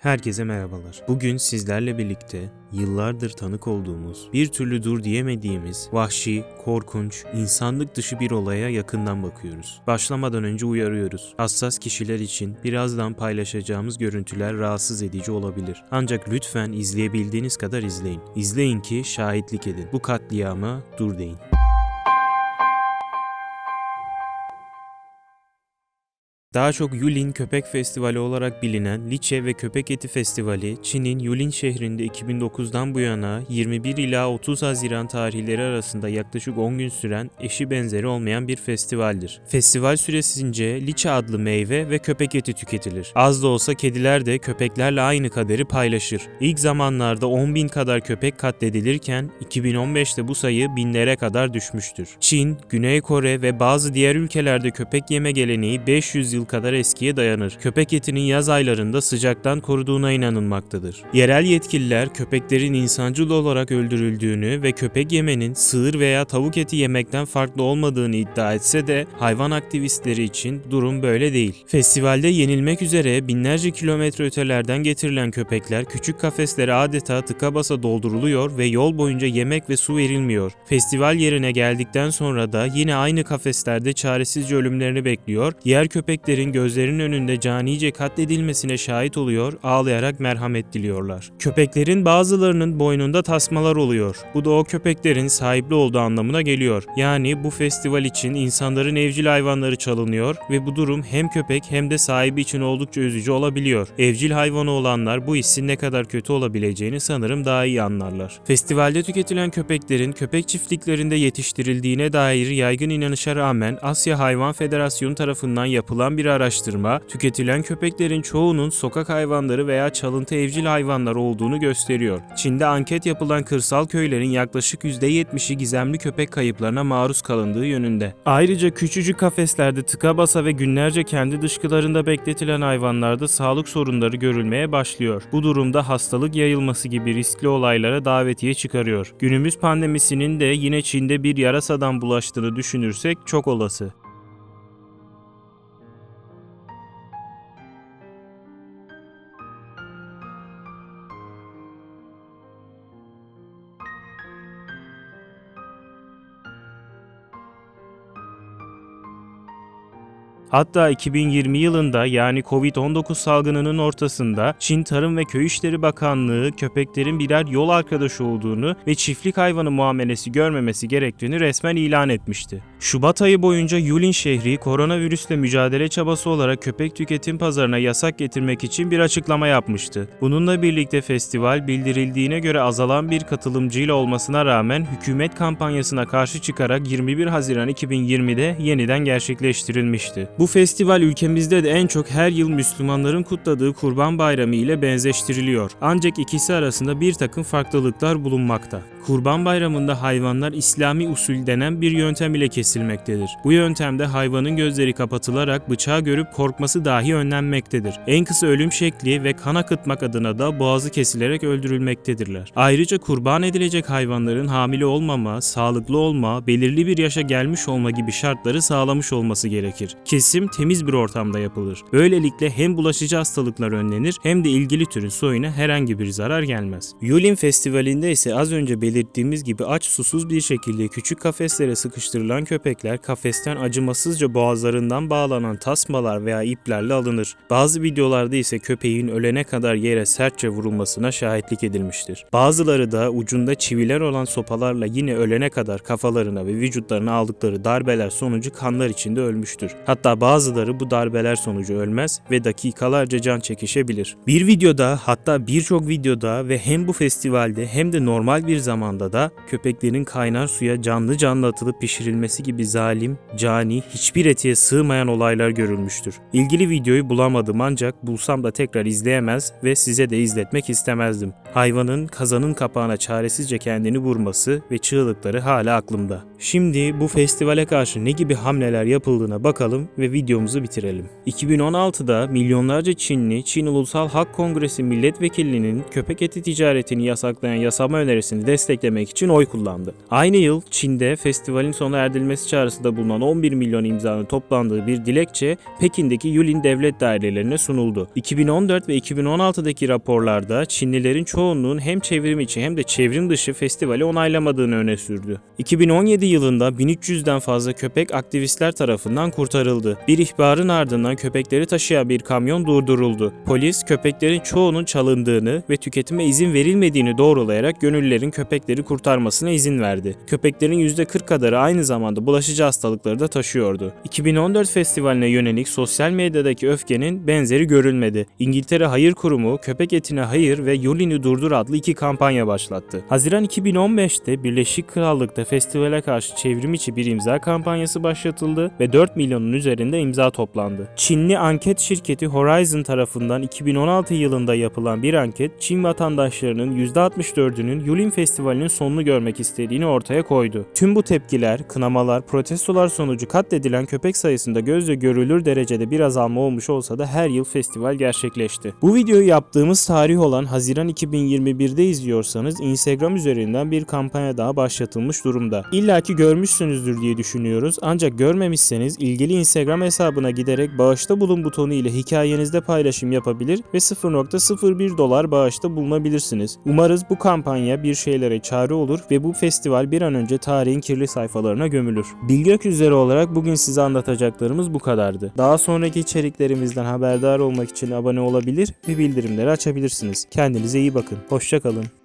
Herkese merhabalar. Bugün sizlerle birlikte yıllardır tanık olduğumuz, bir türlü dur diyemediğimiz, vahşi, korkunç, insanlık dışı bir olaya yakından bakıyoruz. Başlamadan önce uyarıyoruz. Hassas kişiler için birazdan paylaşacağımız görüntüler rahatsız edici olabilir. Ancak lütfen izleyebildiğiniz kadar izleyin. İzleyin ki şahitlik edin. Bu katliama dur deyin. Daha çok Yulin Köpek Festivali olarak bilinen Liçe ve Köpek Eti Festivali, Çin'in Yulin şehrinde 2009'dan bu yana 21 ila 30 Haziran tarihleri arasında yaklaşık 10 gün süren eşi benzeri olmayan bir festivaldir. Festival süresince Liçe adlı meyve ve köpek eti tüketilir. Az da olsa kediler de köpeklerle aynı kaderi paylaşır. İlk zamanlarda 10.000 kadar köpek katledilirken 2015'te bu sayı binlere kadar düşmüştür. Çin, Güney Kore ve bazı diğer ülkelerde köpek yeme geleneği 500 yıl kadar eskiye dayanır. Köpek etinin yaz aylarında sıcaktan koruduğuna inanılmaktadır. Yerel yetkililer köpeklerin insancıl olarak öldürüldüğünü ve köpek yemenin sığır veya tavuk eti yemekten farklı olmadığını iddia etse de hayvan aktivistleri için durum böyle değil. Festivalde yenilmek üzere binlerce kilometre ötelerden getirilen köpekler küçük kafeslere adeta tıka basa dolduruluyor ve yol boyunca yemek ve su verilmiyor. Festival yerine geldikten sonra da yine aynı kafeslerde çaresizce ölümlerini bekliyor, diğer köpeklerin gözlerinin önünde canice katledilmesine şahit oluyor, ağlayarak merhamet diliyorlar. Köpeklerin bazılarının boynunda tasmalar oluyor. Bu da o köpeklerin sahipli olduğu anlamına geliyor. Yani bu festival için insanların evcil hayvanları çalınıyor ve bu durum hem köpek hem de sahibi için oldukça üzücü olabiliyor. Evcil hayvanı olanlar bu hissin ne kadar kötü olabileceğini sanırım daha iyi anlarlar. Festivalde tüketilen köpeklerin köpek çiftliklerinde yetiştirildiğine dair yaygın inanışa rağmen Asya Hayvan Federasyonu tarafından yapılan bir araştırma, tüketilen köpeklerin çoğunun sokak hayvanları veya çalıntı evcil hayvanlar olduğunu gösteriyor. Çin'de anket yapılan kırsal köylerin yaklaşık %70'i gizemli köpek kayıplarına maruz kalındığı yönünde. Ayrıca küçücük kafeslerde tıka basa ve günlerce kendi dışkılarında bekletilen hayvanlarda sağlık sorunları görülmeye başlıyor. Bu durumda hastalık yayılması gibi riskli olaylara davetiye çıkarıyor. Günümüz pandemisinin de yine Çin'de bir yarasadan bulaştığını düşünürsek çok olası. Hatta 2020 yılında yani Covid-19 salgınının ortasında Çin Tarım ve Köy İşleri Bakanlığı köpeklerin birer yol arkadaşı olduğunu ve çiftlik hayvanı muamelesi görmemesi gerektiğini resmen ilan etmişti. Şubat ayı boyunca Yulin şehri koronavirüsle mücadele çabası olarak köpek tüketim pazarına yasak getirmek için bir açıklama yapmıştı. Bununla birlikte festival bildirildiğine göre azalan bir katılımcıyla olmasına rağmen hükümet kampanyasına karşı çıkarak 21 Haziran 2020'de yeniden gerçekleştirilmişti. Bu festival ülkemizde de en çok her yıl Müslümanların kutladığı Kurban Bayramı ile benzeştiriliyor. Ancak ikisi arasında bir takım farklılıklar bulunmakta. Kurban Bayramı'nda hayvanlar İslami usul denen bir yöntem ile kesilmektedir. Bu yöntemde hayvanın gözleri kapatılarak bıçağı görüp korkması dahi önlenmektedir. En kısa ölüm şekli ve kan akıtmak adına da boğazı kesilerek öldürülmektedirler. Ayrıca kurban edilecek hayvanların hamile olmama, sağlıklı olma, belirli bir yaşa gelmiş olma gibi şartları sağlamış olması gerekir. Kesim temiz bir ortamda yapılır. Böylelikle hem bulaşıcı hastalıklar önlenir hem de ilgili türün soyuna herhangi bir zarar gelmez. Yulin Festivali'nde ise az önce belirttiğimiz gibi aç susuz bir şekilde küçük kafeslere sıkıştırılan köpekler kafesten acımasızca boğazlarından bağlanan tasmalar veya iplerle alınır. Bazı videolarda ise köpeğin ölene kadar yere sertçe vurulmasına şahitlik edilmiştir. Bazıları da ucunda çiviler olan sopalarla yine ölene kadar kafalarına ve vücutlarına aldıkları darbeler sonucu kanlar içinde ölmüştür. Hatta bazıları bu darbeler sonucu ölmez ve dakikalarca can çekişebilir. Bir videoda, hatta birçok videoda ve hem bu festivalde hem de normal bir zamanda da köpeklerin kaynar suya canlı canlı atılıp pişirilmesi gibi zalim, cani, hiçbir etiğe sığmayan olaylar görülmüştür. İlgili videoyu bulamadım ancak bulsam da tekrar izleyemez ve size de izletmek istemezdim. Hayvanın kazanın kapağına çaresizce kendini vurması ve çığlıkları hala aklımda. Şimdi bu festivale karşı ne gibi hamleler yapıldığına bakalım ve videomuzu bitirelim. 2016'da milyonlarca Çinli, Çin Ulusal Halk Kongresi milletvekilinin köpek eti ticaretini yasaklayan yasama önerisini desteklemek için oy kullandı. Aynı yıl Çin'de festivalin sona erdirilmesi çağrısında bulunan 11 milyon imzanın toplandığı bir dilekçe Pekin'deki Yulin devlet dairelerine sunuldu. 2014 ve 2016'daki raporlarda Çinlilerin çoğunluğun hem çevrim içi hem de çevrim dışı festivali onaylamadığını öne sürdü. 2017 yılında 1300'den fazla köpek aktivistler tarafından kurtarıldı. Bir ihbarın ardından köpekleri taşıyan bir kamyon durduruldu. Polis köpeklerin çoğunun çalındığını ve tüketime izin verilmediğini doğrulayarak gönüllülerin köpekleri kurtarmasına izin verdi. Köpeklerin %40 kadarı aynı zamanda bulaşıcı hastalıkları da taşıyordu. 2014 festivaline yönelik sosyal medyadaki öfkenin benzeri görülmedi. İngiltere Hayır Kurumu köpek etine hayır ve Yulin'i durdur adlı iki kampanya başlattı. Haziran 2015'te Birleşik Krallık'ta festivale karşı çevrim içi bir imza kampanyası başlatıldı ve 4 milyonun üzerinde imza toplandı. Çinli anket şirketi Horizon tarafından 2016 yılında yapılan bir anket, Çin vatandaşlarının %64'ünün Yulin Festivali'nin sonunu görmek istediğini ortaya koydu. Tüm bu tepkiler, kınamalar, protestolar sonucu katledilen köpek sayısında gözle görülür derecede bir azalma olmuş olsa da her yıl festival gerçekleşti. Bu videoyu yaptığımız tarih olan Haziran 2021'de izliyorsanız Instagram üzerinden bir kampanya daha başlatılmış durumda. İlla ki görmüşsünüzdür diye düşünüyoruz, ancak görmemişseniz ilgili Instagram hesabına giderek bağışta bulun butonu ile hikayenizde paylaşım yapabilir ve $0.01 bağışta bulunabilirsiniz. Umarız bu kampanya bir şeylere çare olur ve bu festival bir an önce tarihin kirli sayfalarına gömülür. Bilgi üzere olarak bugün size anlatacaklarımız bu kadardı. Daha sonraki içeriklerimizden haberdar olmak için abone olabilir ve bildirimleri açabilirsiniz. Kendinize iyi bakın. Hoşça kalın.